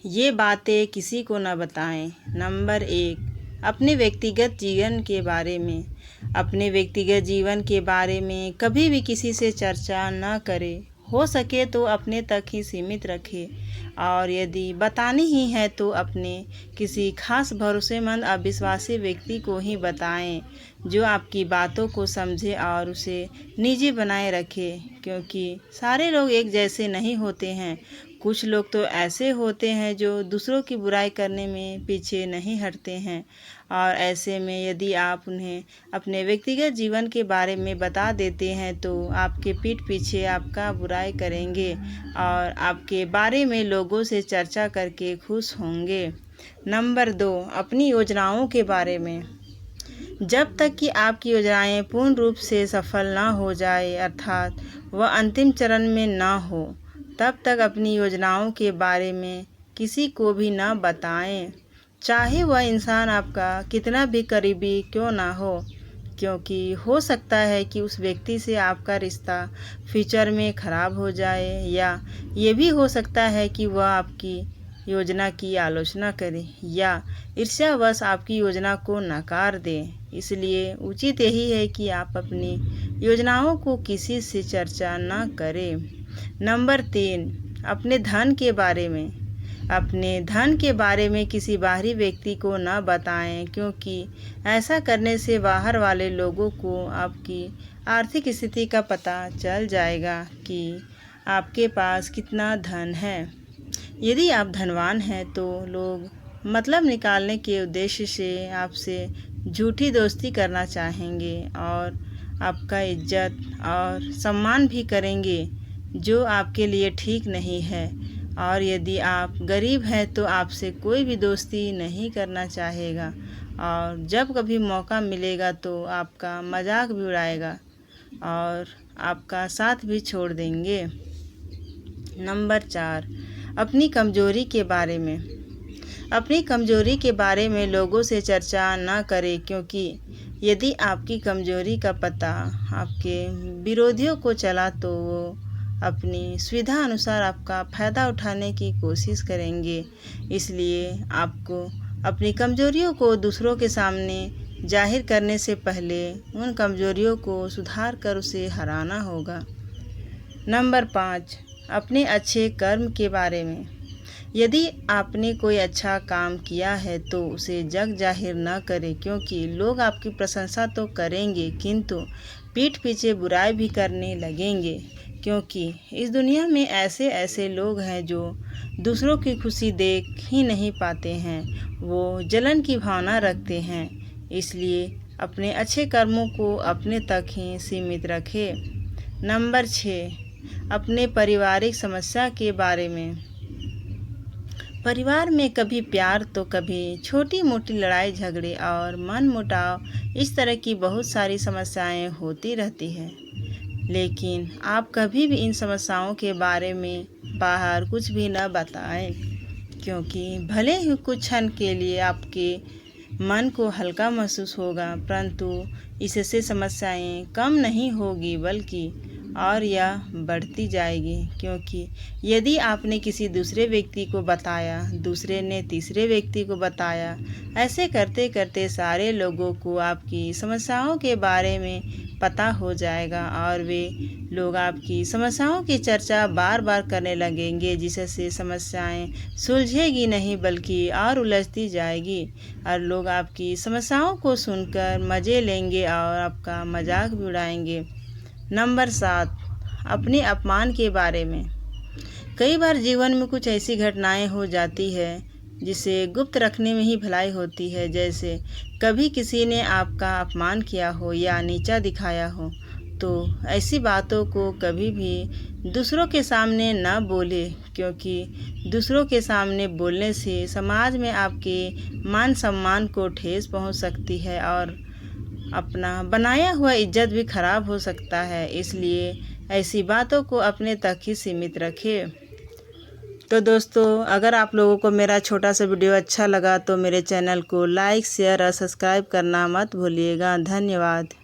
ये बातें किसी को न बताएं। नंबर 1, अपने व्यक्तिगत जीवन के बारे में। अपने व्यक्तिगत जीवन के बारे में कभी भी किसी से चर्चा न करें। हो सके तो अपने तक ही सीमित रखें और यदि बतानी ही है तो अपने किसी खास भरोसेमंद और विश्वासी व्यक्ति को ही बताएं, जो आपकी बातों को समझे और उसे निजी बनाए रखे, क्योंकि सारे लोग एक जैसे नहीं होते हैं। कुछ लोग तो ऐसे होते हैं जो दूसरों की बुराई करने में पीछे नहीं हटते हैं, और ऐसे में यदि आप उन्हें अपने व्यक्तिगत जीवन के बारे में बता देते हैं तो आपके पीठ पीछे आपका बुराई करेंगे और आपके बारे में लोगों से चर्चा करके खुश होंगे। नंबर 2, अपनी योजनाओं के बारे में। जब तक कि आपकी योजनाएं पूर्ण रूप से सफल ना हो जाए, अर्थात वह अंतिम चरण में ना हो, तब तक अपनी योजनाओं के बारे में किसी को भी ना बताएं, चाहे वह इंसान आपका कितना भी करीबी क्यों ना हो, क्योंकि हो सकता है कि उस व्यक्ति से आपका रिश्ता फ्यूचर में ख़राब हो जाए, या ये भी हो सकता है कि वह आपकी योजना की आलोचना करे या ईर्ष्यावश आपकी योजना को नकार दे। इसलिए उचित यही है कि आप अपनी योजनाओं को किसी से चर्चा न करें। नंबर 3, अपने धन के बारे में। अपने धन के बारे में किसी बाहरी व्यक्ति को न बताएं, क्योंकि ऐसा करने से बाहर वाले लोगों को आपकी आर्थिक स्थिति का पता चल जाएगा कि आपके पास कितना धन है। यदि आप धनवान हैं तो लोग मतलब निकालने के उद्देश्य से आपसे झूठी दोस्ती करना चाहेंगे और आपका इज्जत और सम्मान भी करेंगे, जो आपके लिए ठीक नहीं है। और यदि आप गरीब हैं तो आपसे कोई भी दोस्ती नहीं करना चाहेगा, और जब कभी मौका मिलेगा तो आपका मजाक भी उड़ाएगा और आपका साथ भी छोड़ देंगे। नंबर 4, अपनी कमजोरी के बारे में। अपनी कमजोरी के बारे में लोगों से चर्चा न करें, क्योंकि यदि आपकी कमजोरी का पता आपके विरोधियों को चला तो वो अपनी सुविधा अनुसार आपका फ़ायदा उठाने की कोशिश करेंगे। इसलिए आपको अपनी कमजोरियों को दूसरों के सामने जाहिर करने से पहले उन कमजोरियों को सुधार कर उसे हराना होगा। नंबर 5, अपने अच्छे कर्म के बारे में। यदि आपने कोई अच्छा काम किया है तो उसे जग जाहिर न करें, क्योंकि लोग आपकी प्रशंसा तो करेंगे किंतु पीठ पीछे बुराई भी करने लगेंगे, क्योंकि इस दुनिया में ऐसे ऐसे लोग हैं जो दूसरों की खुशी देख ही नहीं पाते हैं, वो जलन की भावना रखते हैं। इसलिए अपने अच्छे कर्मों को अपने तक ही सीमित रखें। नंबर 6, अपने पारिवारिक समस्या के बारे में। परिवार में कभी प्यार तो कभी छोटी मोटी लड़ाई झगड़े और मनमुटाव, इस तरह की बहुत सारी समस्याएं होती रहती हैं। लेकिन आप कभी भी इन समस्याओं के बारे में बाहर कुछ भी न बताएं, क्योंकि भले ही कुछ क्षण के लिए आपके मन को हल्का महसूस होगा, परंतु इससे समस्याएं कम नहीं होगी बल्कि और यह बढ़ती जाएगी, क्योंकि यदि आपने किसी दूसरे व्यक्ति को बताया, दूसरे ने तीसरे व्यक्ति को बताया, ऐसे करते करते सारे लोगों को आपकी समस्याओं के बारे में पता हो जाएगा और वे लोग आपकी समस्याओं की चर्चा बार बार करने लगेंगे, जिससे समस्याएं सुलझेगी नहीं बल्कि और उलझती जाएगी, और लोग आपकी समस्याओं को सुनकर मज़े लेंगे और आपका मजाक भी उड़ाएंगे। नंबर 7, अपने अपमान के बारे में। कई बार जीवन में कुछ ऐसी घटनाएं हो जाती है जिसे गुप्त रखने में ही भलाई होती है, जैसे कभी किसी ने आपका अपमान किया हो या नीचा दिखाया हो, तो ऐसी बातों को कभी भी दूसरों के सामने न बोले, क्योंकि दूसरों के सामने बोलने से समाज में आपके मान सम्मान को ठेस पहुंच सकती है और अपना बनाया हुआ इज्जत भी खराब हो सकता है। इसलिए ऐसी बातों को अपने तक ही सीमित रखें। तो दोस्तों, अगर आप लोगों को मेरा छोटा सा वीडियो अच्छा लगा तो मेरे चैनल को लाइक, शेयर और सब्सक्राइब करना मत भूलिएगा। धन्यवाद।